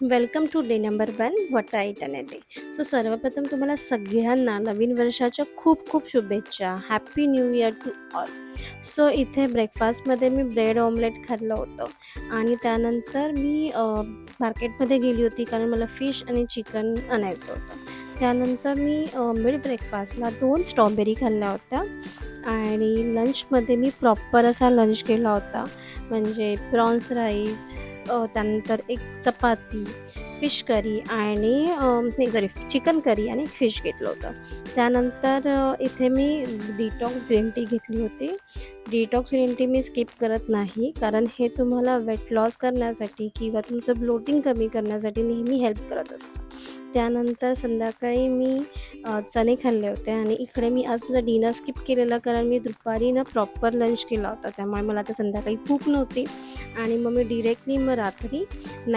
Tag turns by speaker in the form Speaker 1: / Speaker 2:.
Speaker 1: Welcome to day number 1 what I eat in a day. So सर्वप्रथम तुम्हाला सगळ्यांना नवीन वर्षाच्या खूप खूप शुभेच्छा. Happy new year to all. So इथे ब्रेकफास्टमध्ये मी ब्रेड ऑमलेट खाल्लं होतं आणि त्यानंतर मी मार्केटमध्ये गेली होती कारण मला फिश आणि चिकन आणायचं होतं. त्यानंतर मी मिड ब्रेकफास्टला 2 स्ट्रॉबेरी खाल्ल्या होत्या आणि लंचमध्ये मी प्रॉपर असा लंच केला होता. म्हणजे प्रॉन्स राईस, त्यानंतर एक चपाती, फिश करी आणि नाही सॉरी चिकन करी आणि फिश घेतलं होतं. त्यानंतर इथे मी डिटॉक्स ग्रीन टी घेतली होती. डिटॉक्स ग्रीन टी मी स्किप करत नाही, कारण हे तुम्हाला वेट लॉस करण्यासाठी किंवा तुमचं ब्लोटिंग कमी करण्यासाठी नेहमी हेल्प करत असतं. त्यानंतर संध्याकाळी मी चणे खाल्ले होते आणि इकडे मी आज माझा डिनर स्किप केलेला, कारण मी दुपारी ना प्रॉपर लंच केला होता. त्यामुळे मला आता संध्याकाळी भूक नव्हती आणि मग मी डिरेक्टली रात्री